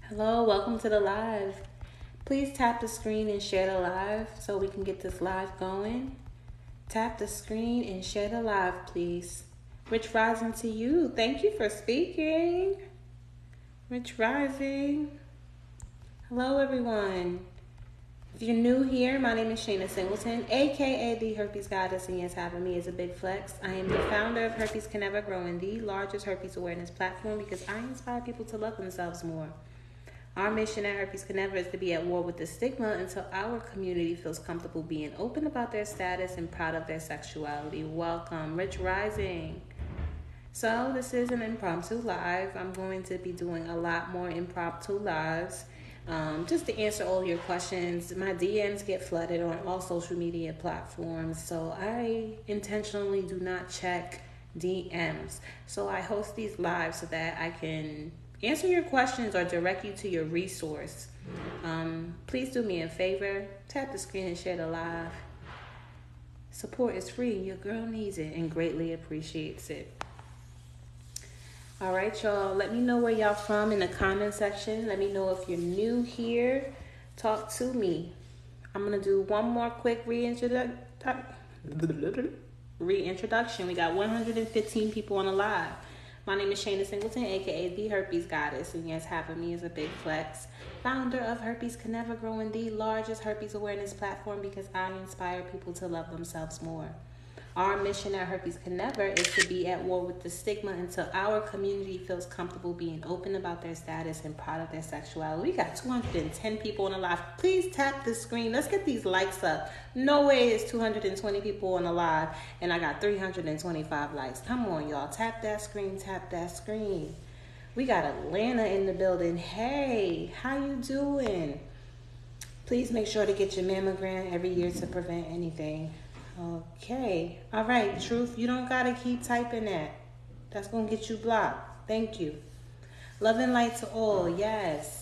Hello, welcome to the live. Please tap the screen and share the live so we can get this live going. Tap the screen and share the live, please. Rich Rising to you. Thank you for speaking. Rich Rising. Hello, everyone. If you're new here, my name is Shayna Singleton, aka the Herpes Goddess, and yes, having me is a big flex. I am the founder of Herpes Can Never Grow, and the largest herpes awareness platform because I inspire people to love themselves more. Our mission at Herpes Can Never is to be at war with the stigma until our community feels comfortable being open about their status and proud of their sexuality. Welcome, Rich Rising. So this is an impromptu live. I'm going to be doing a lot more impromptu lives. Just to answer all your questions. My DMs get flooded on all social media platforms, so I intentionally do not check DMs. So I host these lives so that I can answer your questions or direct you to your resource. Please do me a favor, tap the screen and share the live. Support is free. Your girl needs it and greatly appreciates it. All right, y'all. Let me know where y'all from in the comment section. Let me know if you're new here. Talk to me. I'm going to do one more quick reintroduction. We got 115 people on the live. My name is Shayna Singleton, aka the Herpes Goddess, and yes, having me is a big flex. Founder of Herpes Can Never Grow, and the largest herpes awareness platform because I inspire people to love themselves more. Our mission at Herpes Can Never is to be at war with the stigma until our community feels comfortable being open about their status and proud of their sexuality. We got 210 people on the live. Please tap the screen. Let's get these likes up. No way it's 220 people on the live and I got 325 likes. Come on, y'all. Tap that screen. Tap that screen. We got Atlanta in the building. Hey, how you doing? Please make sure to get your mammogram every year to prevent anything. Okay. All right, Truth, you don't got to keep typing that. That's going to get you blocked. Thank you. Love and light to all. Yes.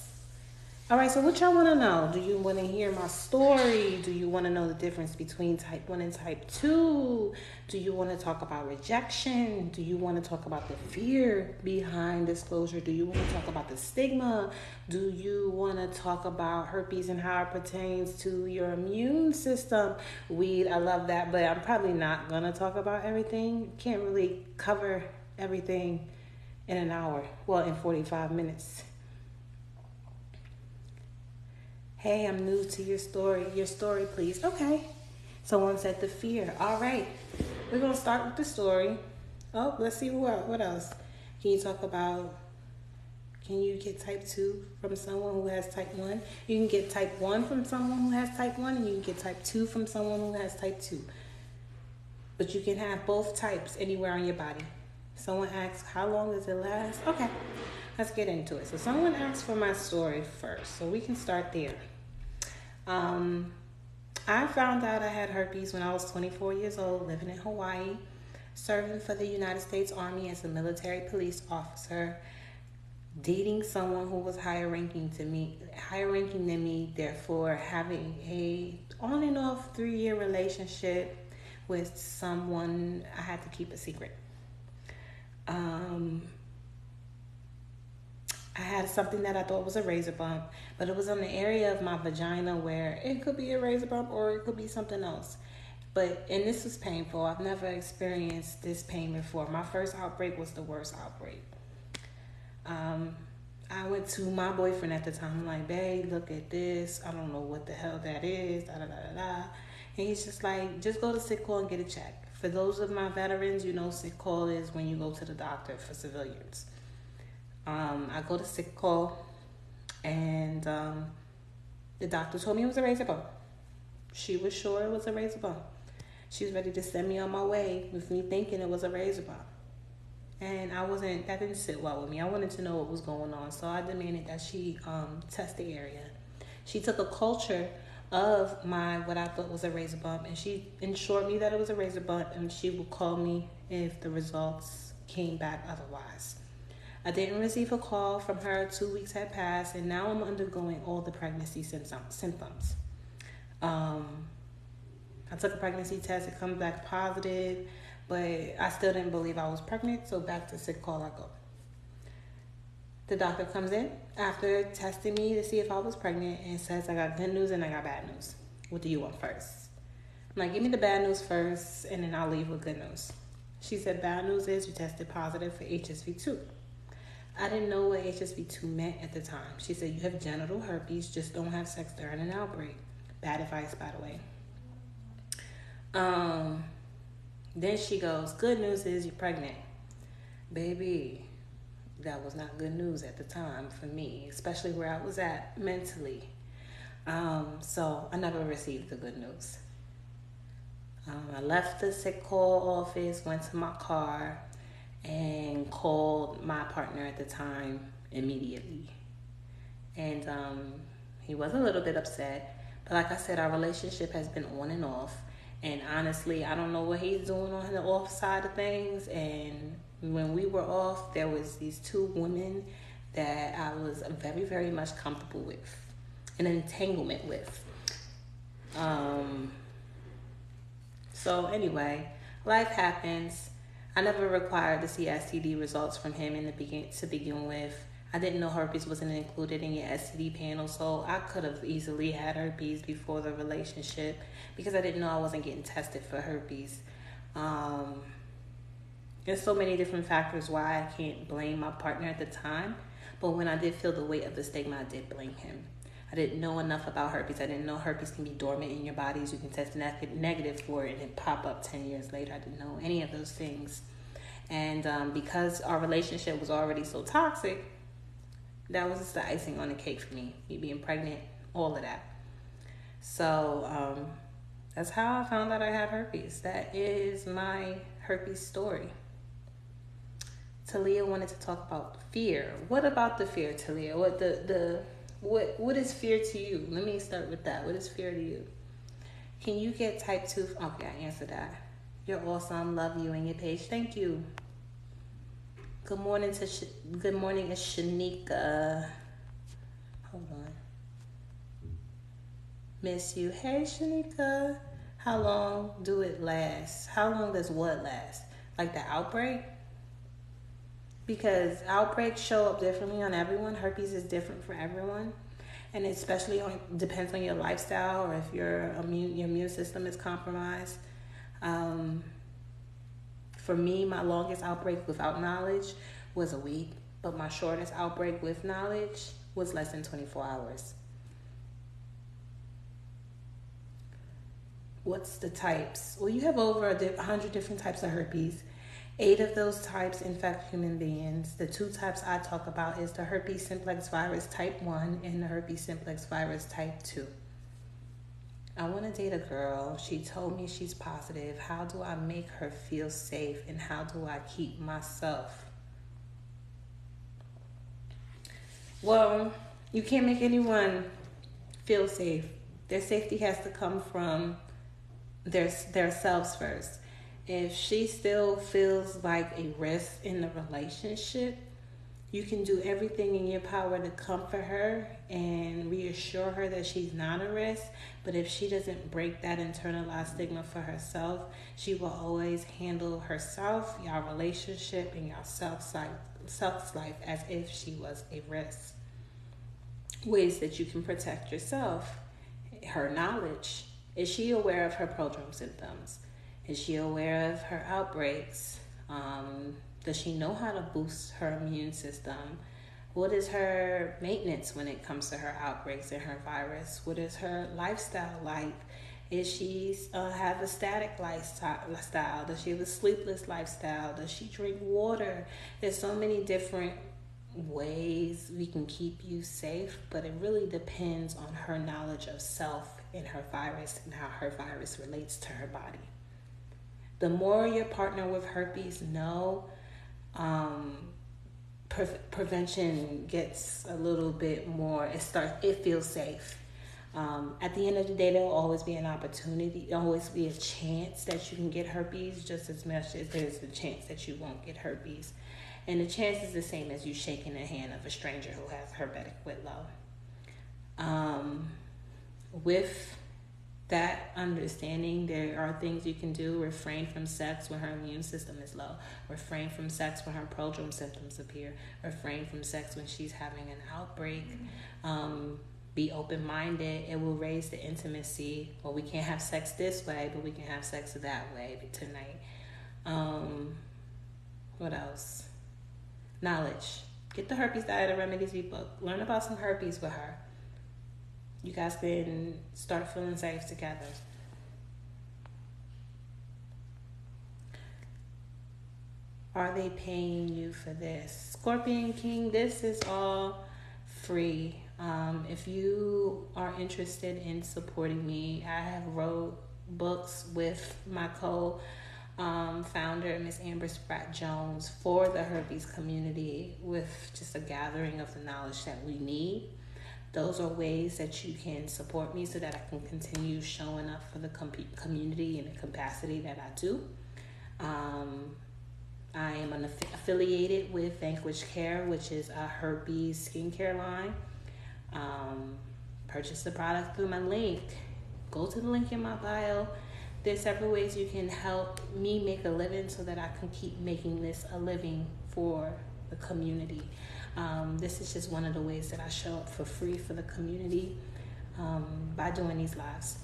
All right, so what y'all want to know? Do you want to hear my story? Do you want to know the difference between type 1 and type 2? Do you want to talk about rejection? Do you want to talk about the fear behind disclosure? Do you want to talk about the stigma? Do you want to talk about herpes and how it pertains to your immune system? Weed, I love that, but I'm probably not going to talk about everything. Can't really cover everything in an hour. Well, in 45 minutes. Hey, I'm new to your story. Your story, please. Okay. Someone said the fear. All right. We're going to start with the story. Oh, let's see what else. Can you talk about, can you get type 2 from someone who has type 1? You can get type 1 from someone who has type 1, and you can get type 2 from someone who has type 2. But you can have both types anywhere on your body. Someone asks, how long does it last? Okay. Let's get into it. So someone asked for my story first, so we can start there. I found out I had herpes when I was 24 years old, living in Hawaii, serving for the United States Army as a military police officer, dating someone who was higher ranking than me, therefore having a on and off 3-year relationship with someone I had to keep a secret. I had something that I thought was a razor bump, but it was on the area of my vagina where it could be a razor bump or it could be something else. And this was painful. I've never experienced this pain before. My first outbreak was the worst outbreak. I went to my boyfriend at the time. I'm like, babe, look at this. I don't know what the hell that is. Da, da, da, da, da. And he's just like, just go to sick call and get a check. For those of my veterans, you know, sick call is when you go to the doctor for civilians. I go to sick call, and the doctor told me it was a razor bump. She was sure it was a razor bump. She was ready to send me on my way with me thinking it was a razor bump. And that didn't sit well with me. I wanted to know what was going on, so I demanded that she test the area. She took a culture of what I thought was a razor bump, and she ensured me that it was a razor bump, and she would call me if the results came back otherwise. I didn't receive a call from her. 2 weeks had passed, and now I'm undergoing all the pregnancy symptoms. I took a pregnancy test. It comes back positive, but I still didn't believe I was pregnant, so back to sick call I go. The doctor comes in after testing me to see if I was pregnant and says I got good news and I got bad news. What do you want first? I'm like, give me the bad news first and then I'll leave with good news. She said, bad news is you tested positive for HSV-2. I didn't know what HSV-2 meant at the time. She said, you have genital herpes, just don't have sex during an outbreak. Bad advice, by the way. Then she goes, good news is you're pregnant. Baby, that was not good news at the time for me, especially where I was at mentally. So I never received the good news. I left the sick call office, went to my car, and called my partner at the time immediately. And he was a little bit upset. But like I said, our relationship has been on and off. And honestly, I don't know what he's doing on the off side of things. And when we were off, there was these two women that I was very, very much comfortable with, an entanglement with. So anyway, life happens. I never required to see STD results from him to begin with. I didn't know herpes wasn't included in your STD panel, so I could have easily had herpes before the relationship because I didn't know I wasn't getting tested for herpes. There's so many different factors why I can't blame my partner at the time, but when I did feel the weight of the stigma, I did blame him. I didn't know enough about herpes. I didn't know herpes can be dormant in your bodies. You can test negative for it and it pop up 10 years later. I didn't know any of those things. And because our relationship was already so toxic, that was just the icing on the cake for me. Me being pregnant, all of that. So that's how I found out I had herpes. That is my herpes story. Talia wanted to talk about fear. What about the fear, Talia? What is fear to you? Let me start with that. What is fear to you? Can you get type 2? Okay, I answered that. You're awesome. Love you and your page. Thank you. Good morning, it's Shanika. Hold on. Miss you. Hey, Shanika. How long do it last? How long does what last? Like the outbreak? Because outbreaks show up differently on everyone. Herpes is different for everyone. And especially depends on your lifestyle or if your immune system is compromised. For me, my longest outbreak without knowledge was a week, but my shortest outbreak with knowledge was less than 24 hours. What's the types? Well, you have over 100 different types of herpes. 8 of those types infect human beings. The 2 types I talk about is the herpes simplex virus type 1 and the herpes simplex virus type 2. I want to date a girl. She told me she's positive. How do I make her feel safe and how do I keep myself? Well, you can't make anyone feel safe. Their safety has to come from their selves first. If she still feels like a risk in the relationship, you can do everything in your power to comfort her and reassure her that she's not a risk. But if she doesn't break that internalized stigma for herself, she will always handle herself, your relationship, and your self's life as if she was a risk. Ways that you can protect yourself. Her knowledge. Is she aware of her prodrome symptoms? Is she aware of her outbreaks? Does she know how to boost her immune system? What is her maintenance when it comes to her outbreaks and her virus? What is her lifestyle like? Is she have a static lifestyle? Does she have a sleepless lifestyle? Does she drink water? There's so many different ways we can keep you safe, but it really depends on her knowledge of self and her virus and how her virus relates to her body. The more your partner with herpes know, prevention gets a little bit more, it feels safe. At the end of the day, there will always be an opportunity, always be a chance that you can get herpes, just as much as there's a chance that you won't get herpes. And the chance is the same as you shaking the hand of a stranger who has herpetic whitlow. With that understanding, there are things you can do. Refrain from sex when her immune system is low. Refrain from sex when her prodrome symptoms appear. Refrain from sex when she's having an outbreak. Be open-minded. It will raise the intimacy. Well, we can't have sex this way, but we can have sex that way tonight. What else? Knowledge. Get the Herpes Diet and Remedies ebook. Learn about some herpes with her. You guys can start feeling safe together. Are they paying you for this? Scorpion King, this is all free. If you are interested in supporting me, I have wrote books with my founder, Miss Amber Spratt Jones, for the herpes community, with just a gathering of the knowledge that we need. Those are ways that you can support me so that I can continue showing up for the community in the capacity that I do. I am affiliated with Vanquish Care, which is a herpes skincare line. Purchase the product through my link. Go to the link in my bio. There's several ways you can help me make a living so that I can keep making this a living for the community. This is just one of the ways that I show up for free for the community by doing these lives.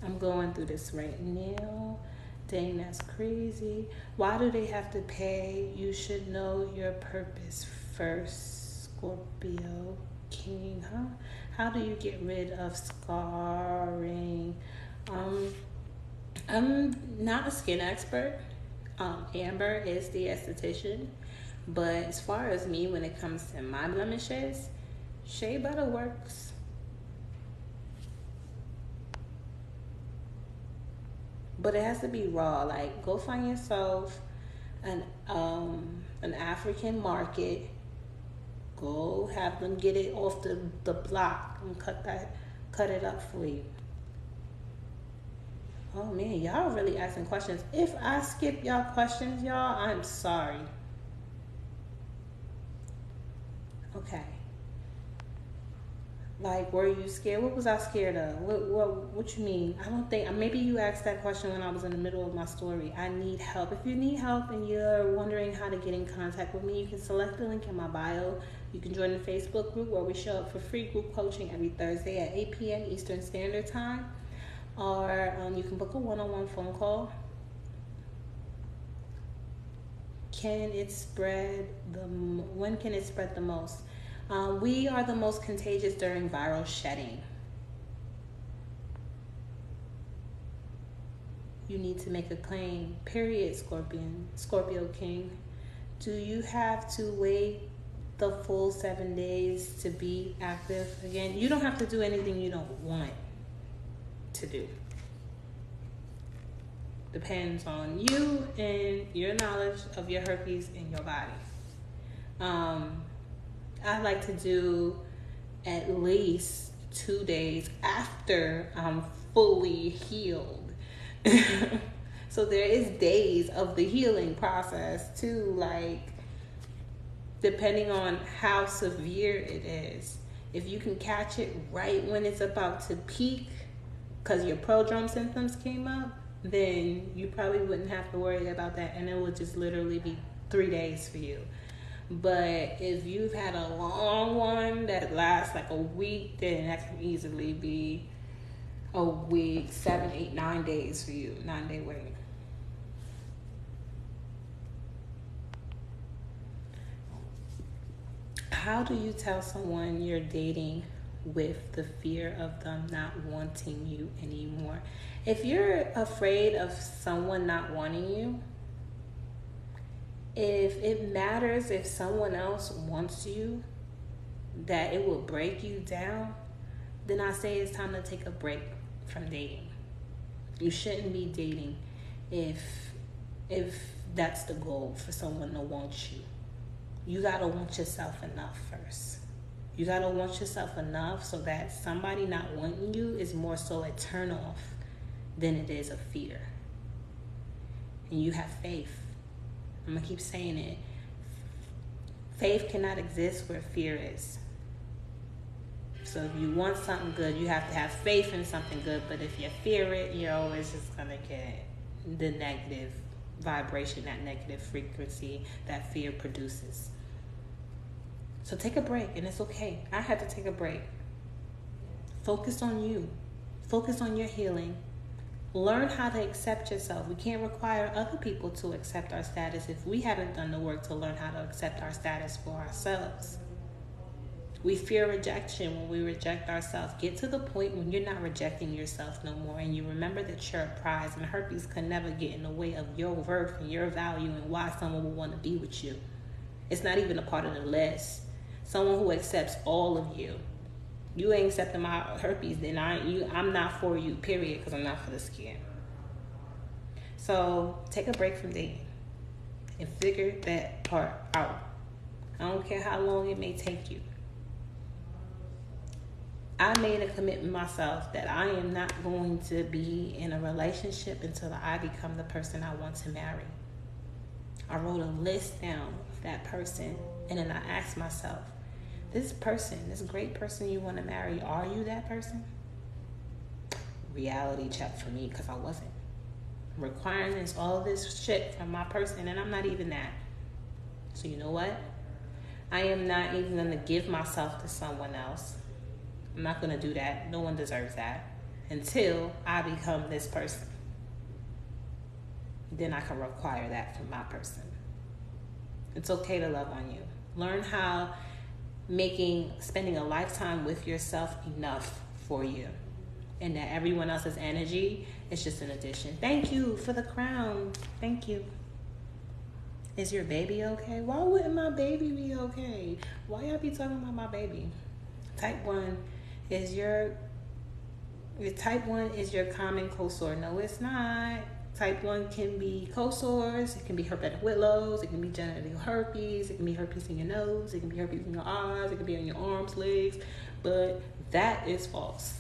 I'm going through this right now. Dang, that's crazy. Why do they have to pay? You should know your purpose first, Scorpio King, huh? How do you get rid of scarring? I'm not a skin expert. Amber is the esthetician, but as far as me, when it comes to my blemishes, shea butter works. But it has to be raw. Like, go find yourself an African market. Go have them get it off the block and cut it up for you. Oh man, y'all really asking questions. If I skip y'all questions, y'all, I'm sorry. Okay. Like, were you scared? What was I scared of? What you mean? I don't think, maybe you asked that question when I was in the middle of my story. I need help. If you need help and you're wondering how to get in contact with me, you can select the link in my bio. You can join the Facebook group where we show up for free group coaching every Thursday at 8 p.m. Eastern Standard Time. Or you can book a one-on-one phone call. When can it spread the most? We are the most contagious during viral shedding. You need to make a claim, period, Scorpio King. Do you have to wait the full 7 days to be active again? You don't have to do anything you don't want to do. Depends on you and your knowledge of your herpes in your body. I like to do at least 2 days after I'm fully healed. So there is days of the healing process too, like depending on how severe it is. If you can catch it right when it's about to peak because your prodrome symptoms came up, then you probably wouldn't have to worry about that, and it would just literally be 3 days for you. But if you've had a long one that lasts like a week, then that can easily be a week, 7, 8, 9 days for you. 9-day wait. How do you tell someone you're dating with the fear of them not wanting you anymore? If you're afraid of someone not wanting you, if it matters if someone else wants you, that it will break you down, then I say it's time to take a break from dating. You shouldn't be dating if that's the goal, for someone to want you. You gotta want yourself enough first. You gotta want yourself enough so that somebody not wanting you is more so a turn off than it is a fear. And you have faith. I'm gonna keep saying it. Faith cannot exist where fear is. So if you want something good, you have to have faith in something good. But if you fear it, you're always just going to get the negative vibration, that negative frequency that fear produces. So take a break, and it's okay. I had to take a break. Focus on you. Focus on your healing. Learn how to accept yourself. We can't require other people to accept our status if we haven't done the work to learn how to accept our status for ourselves. We fear rejection when we reject ourselves. Get to the point when you're not rejecting yourself no more, and you remember that you're a prize, and herpes can never get in the way of your worth and your value and why someone will want to be with you. It's not even a part of the list. Someone who accepts all of you. You ain't accepting my herpes, then I'm not for you, period, because I'm not for the skin. So take a break from dating and figure that part out. I don't care how long it may take you. I made a commitment myself that I am not going to be in a relationship until I become the person I want to marry. I wrote a list down of that person, and then I asked myself, this person, this great person you want to marry, are you that person? Reality check for me, because I wasn't. Requirements, all this shit from my person, and I'm not even that. So you know what? I am not even going to give myself to someone else. I'm not going to do that. No one deserves that until I become this person. Then I can require that from my person. It's okay to love on you. Learn how spending a lifetime with yourself enough for you, and that everyone else's energy is just an addition. Thank you for the crown. Thank you. Is your baby okay? Why wouldn't my baby be okay? Why y'all be talking about my baby? Type 1 is your common cold sore. No, it's not. Type 1 can be cold sores, it can be herpetic whitlows, it can be genital herpes, it can be herpes in your nose, it can be herpes in your eyes, it can be on your arms, legs, but that is false.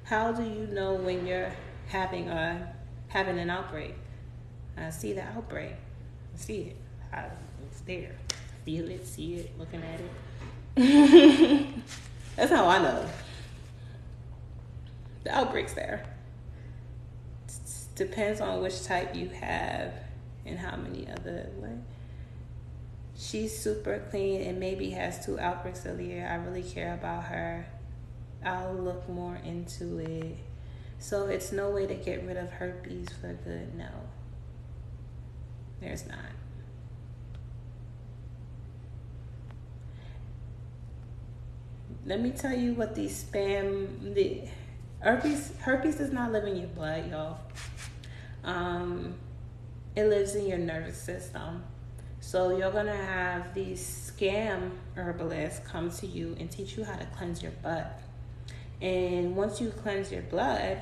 How do you know when you're having an outbreak? I see the outbreak. I see it. It's there. Feel it, see it, looking at it. That's how I know. The outbreak's there. Depends on which type you have and how many other. She's super clean and maybe has 2 outbreaks a year. I really care about her. I'll look more into it. So it's no way to get rid of herpes for good. No, there's not. Let me tell you what the herpes does not live in your blood, y'all. It lives in your nervous system. So you're gonna have these scam herbalists come to you and teach you how to cleanse your blood. And once you cleanse your blood,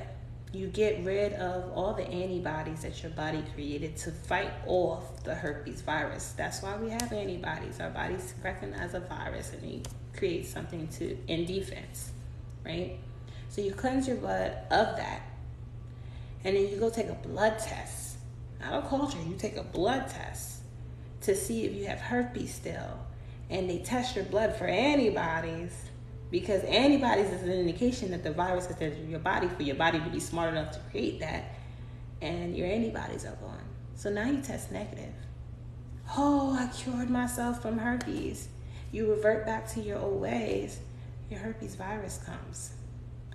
you get rid of all the antibodies that your body created to fight off the herpes virus. That's why we have antibodies. Our bodies recognize a virus and they create something in defense, right? So you cleanse your blood of that. And then you go take a blood test. Not a culture, you take a blood test to see if you have herpes still. And they test your blood for antibodies, because antibodies is an indication that the virus is in your body for your body to be smart enough to create that. And your antibodies are gone. So now you test negative. Oh, I cured myself from herpes. You revert back to your old ways. Your herpes virus comes.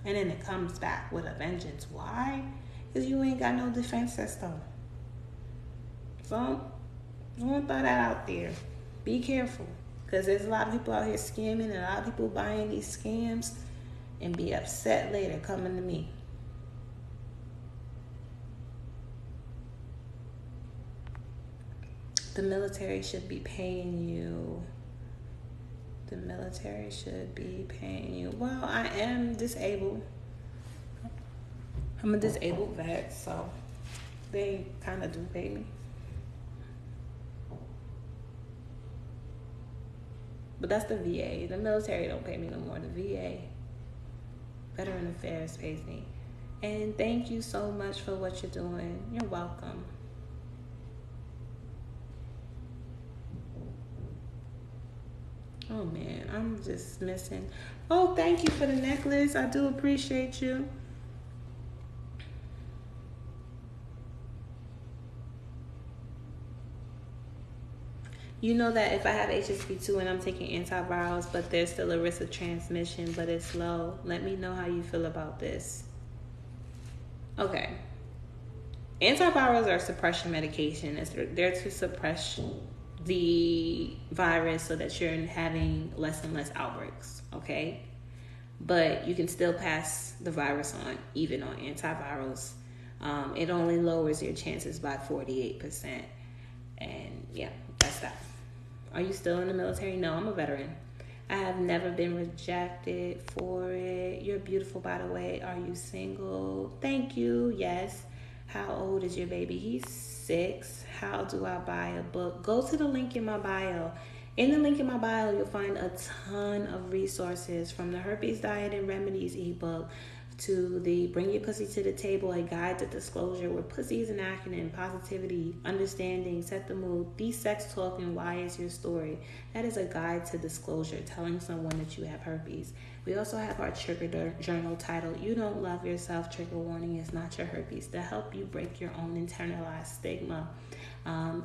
And then it comes back with a vengeance. Why? Because you ain't got no defense system. So, I want to throw that out there. Be careful. Because there's a lot of people out here scamming and a lot of people buying these scams and be upset later coming to me. The military should be paying you. The military should be paying you. Well, I am disabled. I'm a disabled vet, so they kind of do pay me. But that's the VA. The military don't pay me no more. The VA, Veteran Affairs, pays me. And thank you so much for what you're doing. You're welcome. Oh man, I'm just missing. Oh, thank you for the necklace. I do appreciate you. You know that if I have HSV2 and I'm taking antivirals, but there's still a risk of transmission, but it's low, let me know how you feel about this. Okay. Antivirals are suppression medication. They're to suppress the virus so that you're having less and less outbreaks, okay? But you can still pass the virus on, even on antivirals. It only lowers your chances by 48%. And yeah, that's that. Are you still in the military? No, I'm a veteran. I have never been rejected for it. You're beautiful, by the way. Are you single? Thank you. Yes. How old is your baby? He's 6. How do I buy a book? Go to the link in my bio. In the link in my bio, you'll find a ton of resources, from the Herpes Diet and Remedies ebook to the Bring Your Pussy to the Table, a guide to disclosure, where pussy is an acronym, positivity, understanding, set the mood, the sex talk, and why is your story. That is a guide to disclosure, telling someone that you have herpes. We also have our trigger journal titled, You Don't Love Yourself, Trigger Warning Is Not Your Herpes, to help you break your own internalized stigma.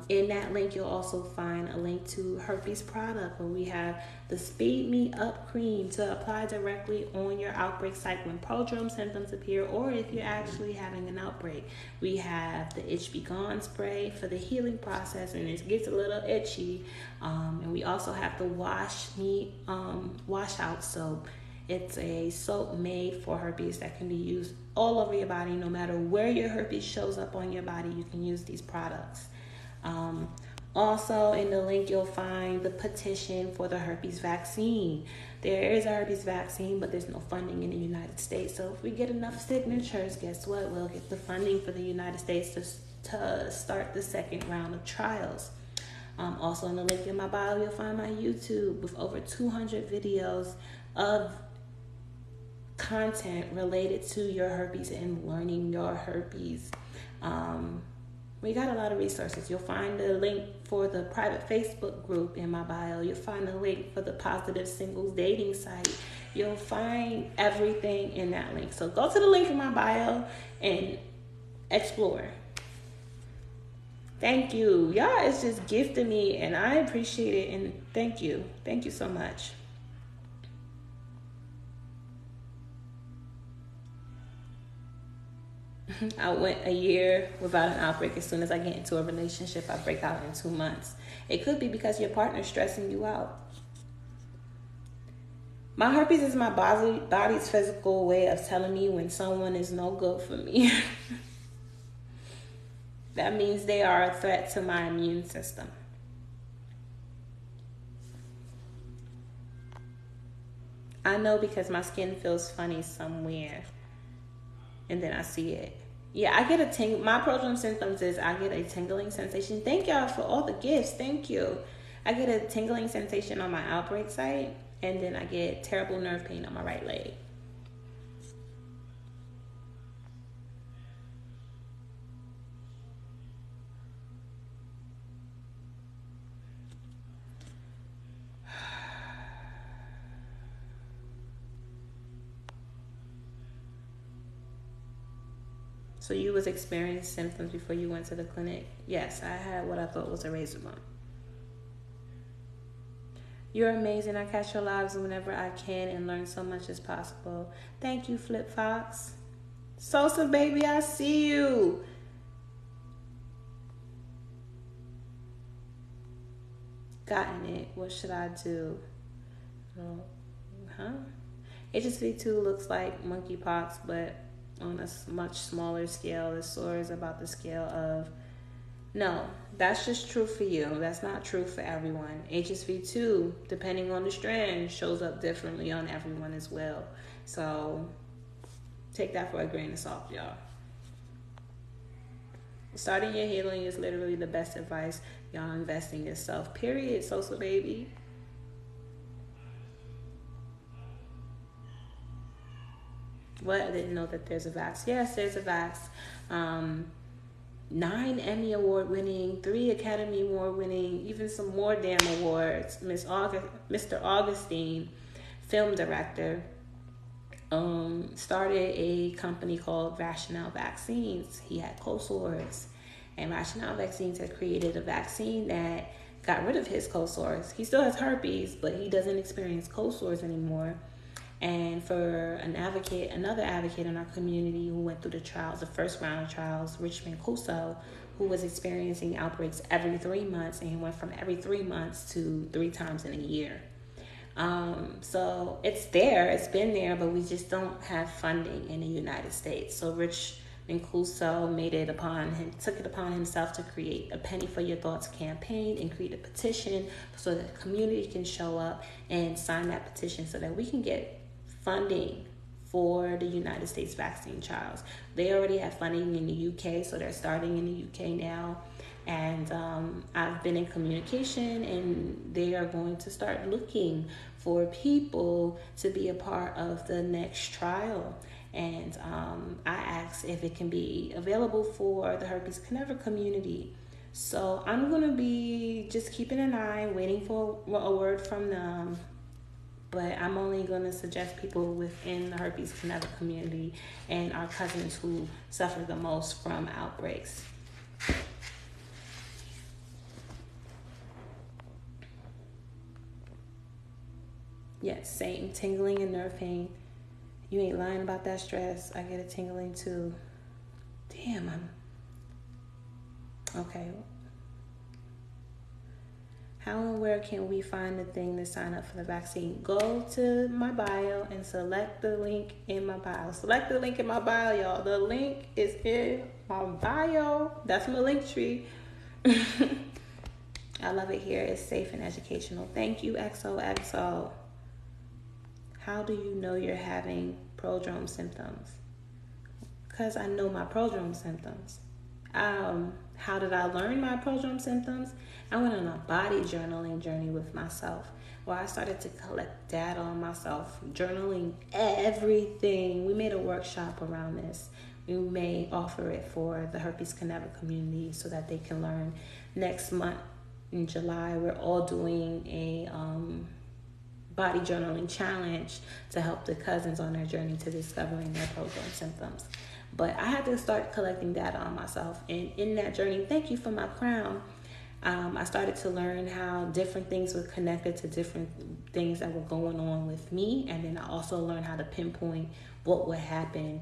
In that link, you'll also find a link to herpes product, where we have the Speed Me Up cream to apply directly on your outbreak site when prodrome symptoms appear, or if you're actually having an outbreak. We have the Itch Be Gone spray for the healing process, and it gets a little itchy. And we also have the Wash Out soap. It's a soap made for herpes that can be used all over your body. No matter where your herpes shows up on your body, you can use these products. Also in the link, you'll find the petition for the herpes vaccine. There is a herpes vaccine, but there's no funding in the United States. So if we get enough signatures, guess what? We'll get the funding for the United States to start the second round of trials. Also in the link in my bio, you'll find my YouTube with over 200 videos of content related to your herpes and learning your herpes. We got a lot of resources. You'll find the link for the private Facebook group in my bio. You'll find the link for the Positive Singles dating site. You'll find everything in that link. So go to the link in my bio and explore. Thank you. Y'all is just gifting me, and I appreciate it. And thank you. Thank you so much. I went a year without an outbreak. As soon as I get into a relationship, I break out in 2 months. It could be because your partner's stressing you out. My herpes is my body's physical way of telling me when someone is no good for me. That means they are a threat to my immune system. I know because my skin feels funny somewhere, and then I see it. Yeah, I get a tingle. My prodrome symptoms is I get a tingling sensation. Thank y'all for all the gifts. Thank you. I get a tingling sensation on my outbreak site, and then I get terrible nerve pain on my right leg. So you was experiencing symptoms before you went to the clinic? Yes, I had what I thought was a razor bump. You're amazing. I catch your lives whenever I can and learn so much as possible. Thank you, Flip Fox. Sosa, baby, I see you. Gotten it. What should I do? HSV2 looks like monkeypox, but on a much smaller scale. The story is about the scale of... No, that's just true for you. That's not true for everyone. HSV2, depending on the strand, shows up differently on everyone as well. So take that for a grain of salt, y'all. Starting your healing is literally the best advice. Y'all invest in yourself. Period, Sosa baby. What? I didn't know that there's a vax. Yes, there's a vax. 9 Emmy Award winning, 3 Academy Award winning, even some more damn awards. Mr. Augustine, film director, started a company called Rationale Vaccines. He had cold sores, and Rationale Vaccines had created a vaccine that got rid of his cold sores. He still has herpes, but he doesn't experience cold sores anymore. And for another advocate in our community who went through the trials, the first round of trials, Richmond Cuso, who was experiencing outbreaks every 3 months, and he went from every 3 months to 3 times in a year. So it's there, it's been there, but we just don't have funding in the United States. So Richmond Cuso took it upon himself to create a Penny for Your Thoughts campaign and create a petition so that the community can show up and sign that petition so that we can get funding for the United States vaccine trials. They already have funding in the UK, so they're starting in the UK now. And I've been in communication, and they are going to start looking for people to be a part of the next trial. And I asked if it can be available for the herpes Connecticut community. So I'm going to be just keeping an eye, waiting for a word from them. But I'm only going to suggest people within the herpes Connecticut community and our cousins who suffer the most from outbreaks. Yes, same. Tingling and nerve pain. You ain't lying about that stress. I get a tingling too. Damn, okay. How and where can we find the thing to sign up for the vaccine? Go to my bio and select the link in my bio. Select the link in my bio, y'all. The link is in my bio. That's my link tree. I love it here. It's safe and educational. Thank you, XOXO. How do you know you're having prodrome symptoms? Because I know my prodrome symptoms. How did I learn my prodrome symptoms? I went on a body journaling journey with myself where I started to collect data on myself, journaling everything. We made a workshop around this. We may offer it for the Herpes Connecticut community so that they can learn. Next month in July, we're all doing a body journaling challenge to help the cousins on their journey to discovering their prodrome symptoms. But I had to start collecting data on myself. And in that journey, thank you for my crown, I started to learn how different things were connected to different things that were going on with me. And then I also learned how to pinpoint what would happen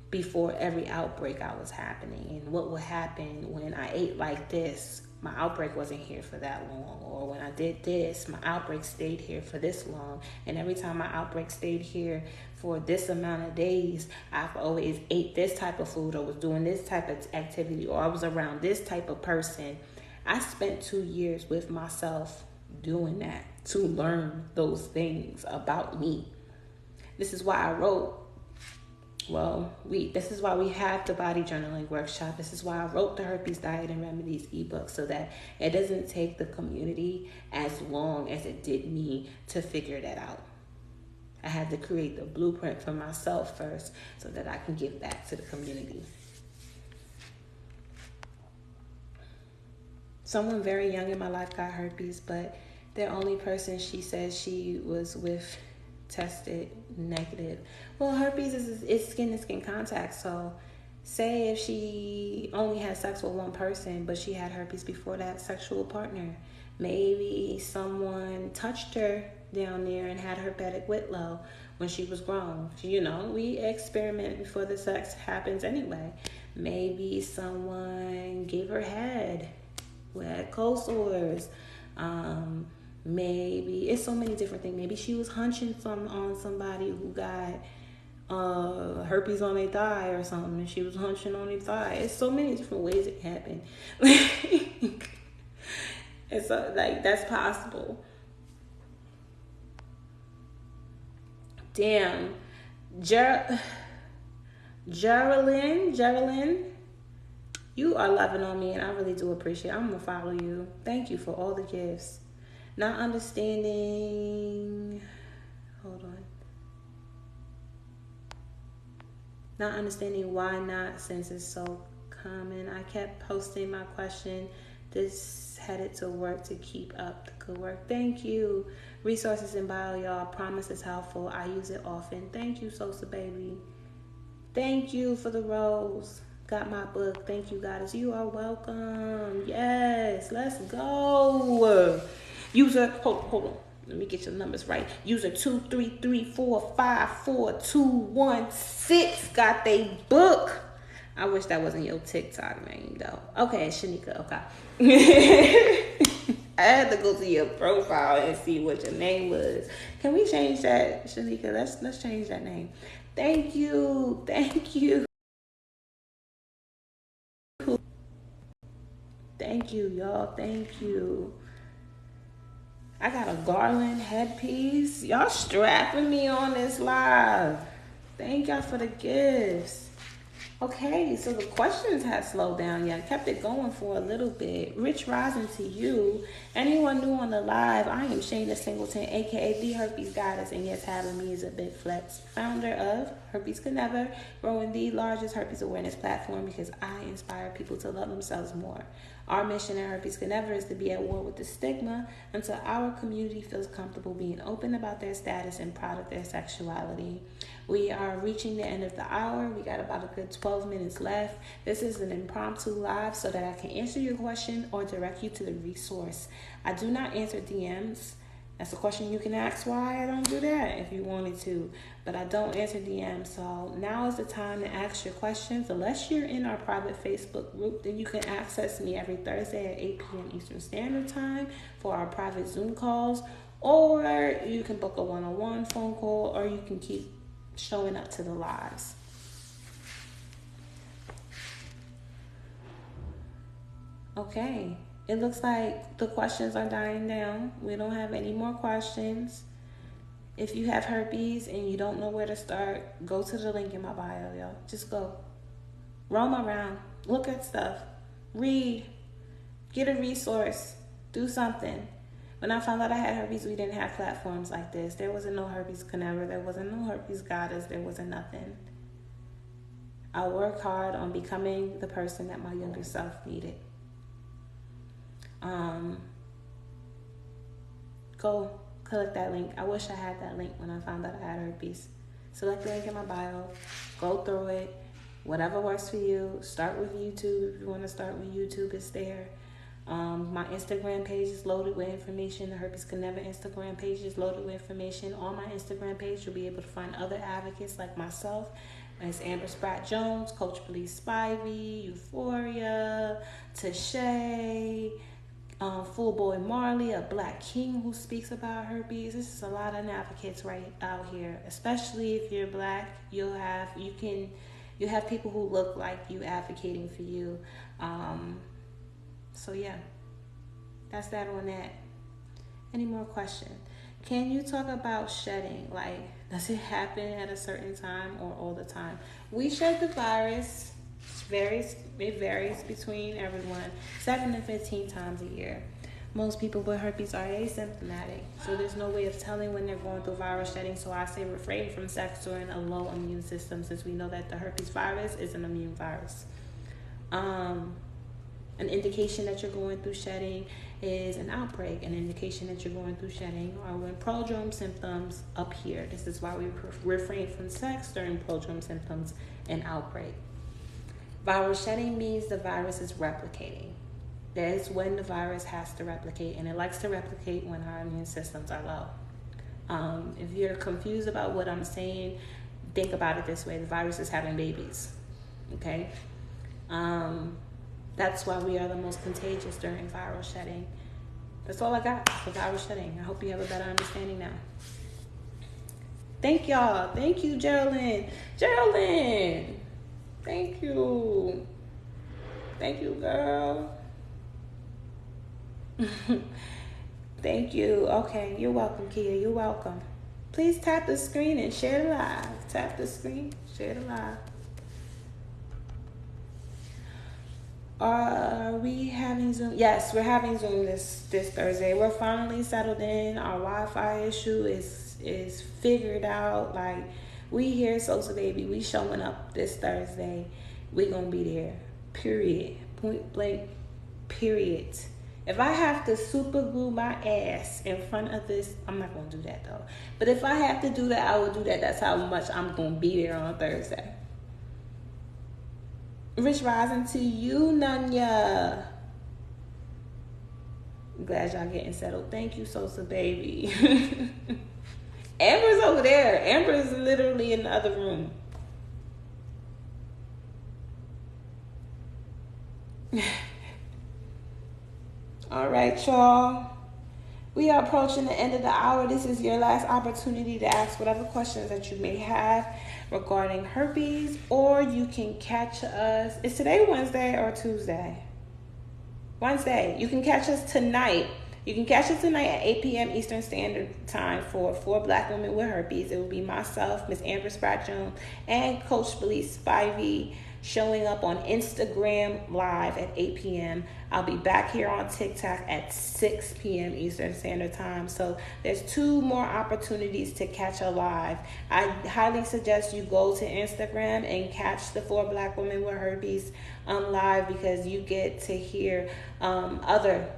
before every outbreak I was happening, and what would happen when I ate like this. My outbreak wasn't here for that long, or when I did this, my outbreak stayed here for this long. And every time my outbreak stayed here for this amount of days, I've always ate this type of food, or was doing this type of activity, or I was around this type of person. I spent 2 years with myself doing that to learn those things about me. This is why I wrote, this is why we have the body journaling workshop. This is why I wrote the Herpes Diet and Remedies ebook, so that it doesn't take the community as long as it did me to figure that out. I had to create the blueprint for myself first so that I can give back to the community. Someone very young in my life got herpes, but the only person she says she was with tested negative. Well, herpes is skin-to-skin contact. So say if she only had sex with one person, but she had herpes before that sexual partner, maybe someone touched her down there and had herpetic whitlow when she was grown. We experiment before the sex happens anyway. Maybe someone gave her head who had cold sores. Maybe it's so many different things. Maybe she was hunching on somebody who got herpes on their thigh or something, and she was hunching on their thigh. It's so many different ways it can happen. It's that's possible. Damn, Geraldine, you are loving on me, and I really do appreciate it. I'm gonna follow you. Thank you for all the gifts. Not understanding, not understanding why not, since it's so comment. I kept posting my question. This headed to work to keep up the good work. Thank you. Resources in bio, y'all. Promise is helpful. I use it often. Thank you, Sosa Baby. Thank you for the rose. Got my book. Thank you, Goddess. You are welcome. Yes, let's go. User, hold on. Let me get your numbers right. User 233454216 got they book. I wish that wasn't your TikTok name though. Okay, Shanika. Okay. I had to go to your profile and see what your name was. Can we change that, Shanika? Let's change that name. Thank you. Thank you. Thank you, y'all. Thank you. I got a garland headpiece. Y'all strapping me on this live. Thank y'all for the gifts. Okay, so the questions have slowed down. Yeah, I kept it going for a little bit. Rich rising to you. Anyone new on the live, I am Shayna Singleton, aka the Herpes Goddess, and yes, having me is a big flex. Founder of Herpes Can Never, growing the largest herpes awareness platform because I inspire people to love themselves more. Our mission at Herpes Can Never is to be at war with the stigma until our community feels comfortable being open about their status and proud of their sexuality. We are reaching the end of the hour. We got about a good 12 minutes left. This is an impromptu live so that I can answer your question or direct you to the resource. I do not answer DMs. That's a question you can ask why I don't do that if you wanted to. But I don't answer DMs. So now is the time to ask your questions. Unless you're in our private Facebook group, then you can access me every Thursday at 8 p.m. Eastern Standard Time for our private Zoom calls. Or you can book a one-on-one phone call, or you can keep showing up to the lives. Okay. It looks like the questions are dying down. We don't have any more questions. If you have herpes and you don't know where to start, go to the link in my bio, y'all. Just go. Roam around. Look at stuff. Read. Get a resource. Do something. When I found out I had herpes, we didn't have platforms like this. There wasn't no Herpes Can Never. There wasn't no Herpes Goddess. There wasn't nothing. I worked hard on becoming the person that my younger self needed. Go click that link. I wish I had that link when I found out I had herpes. Select the link in my bio. Go through it. Whatever works for you. Start with YouTube. If you want to start with YouTube, it's there. My Instagram page is loaded with information. The Herpes Can Never Instagram page is loaded with information. On my Instagram page, you'll be able to find other advocates like myself. It's Amber Spratt Jones, Coach Belize Spivey, Euphoria, Tashay, Full Boy Marley, a Black King who speaks about herpes. This is a lot of advocates right out here. Especially if you're Black, you have people who look like you advocating for you. So yeah, that's that on that. Any more questions? Can you talk about shedding? Like, does it happen at a certain time or all the time? We shed the virus. It varies between everyone, 7 to 15 times a year. Most people with herpes are asymptomatic, so there's no way of telling when they're going through viral shedding. So I say refrain from sex during a low immune system, since we know that the herpes virus is an immune virus. An indication that you're going through shedding is an outbreak. An indication that you're going through shedding are when prodrome symptoms appear. This is why we refrain from sex during prodrome symptoms and outbreak. Viral shedding means the virus is replicating. That is when the virus has to replicate, and it likes to replicate when our immune systems are low. If you're confused about what I'm saying, think about it this way. The virus is having babies, okay? That's why we are the most contagious during viral shedding. That's all I got for viral shedding. I hope you have a better understanding now. Thank y'all. Thank you, Geraldine. Geraldine. Thank you. Thank you, girl. Thank you. Okay, you're welcome, Kia. You're welcome. Please tap the screen and share the live. Tap the screen, share the live. Are we having Zoom? Yes, we're having Zoom this Thursday. We're finally settled in. Our Wi-Fi issue is figured out. Like, we here, Sosa Baby. We showing up this Thursday. We gonna be there. Period. Point blank. Period. If I have to super glue my ass in front of this, I'm not going to do that though. But if I have to do that, I will do that. That's how much I'm going to be there on Thursday. Rich rising to you, Nanya. Glad y'all getting settled. Thank you, Sosa baby. Amber's over there. Amber's literally in the other room. All right, y'all. We are approaching the end of the hour. This is your last opportunity to ask whatever questions that you may have regarding herpes, or you can catch us. Is today Wednesday or Tuesday? Wednesday. You can catch us tonight. You can catch us tonight at 8 p.m. Eastern Standard Time for 4 Black Women with Herpes. It will be myself, Miss Amber Spratt-Jones, and Coach Belize Spivey showing up on Instagram Live at 8 p.m. I'll be back here on TikTok at 6 p.m. Eastern Standard Time. So there's 2 more opportunities to catch a live. I highly suggest you go to Instagram and catch the 4 Black Women with Herpes live, because you get to hear other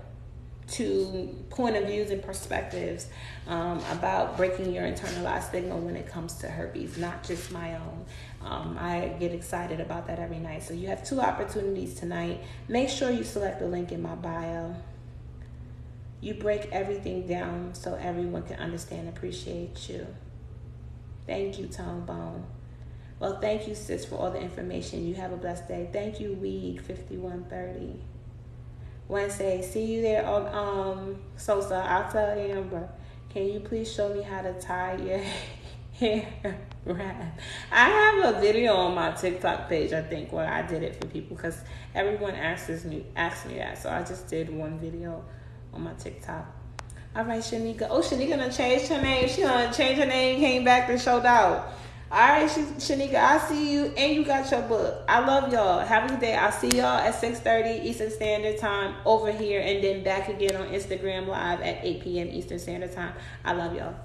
2 point of views and perspectives about breaking your internalized stigma when it comes to herpes, not just my own. I get excited about that every night. So you have 2 opportunities tonight. Make sure you select the link in my bio. You break everything down so everyone can understand and appreciate you. Thank you, Tone Bone. Well, thank you, sis, for all the information. You have a blessed day. Thank you, Weed 5130. Wednesday, see you there on Sosa. I'll tell Amber, can you please show me how to tie your hair wrap? I have a video on my TikTok page, I think, where I did it for people, because everyone asks me that. So I just did one video on my TikTok. All right, Shanika. Oh, Shanika gonna change her name. She gonna change her name, came back and showed out. All right, Shanika, I see you, and you got your book. I love y'all. Have a good day. I'll see y'all at 6:30 Eastern Standard Time over here, and then back again on Instagram Live at 8 p.m. Eastern Standard Time. I love y'all.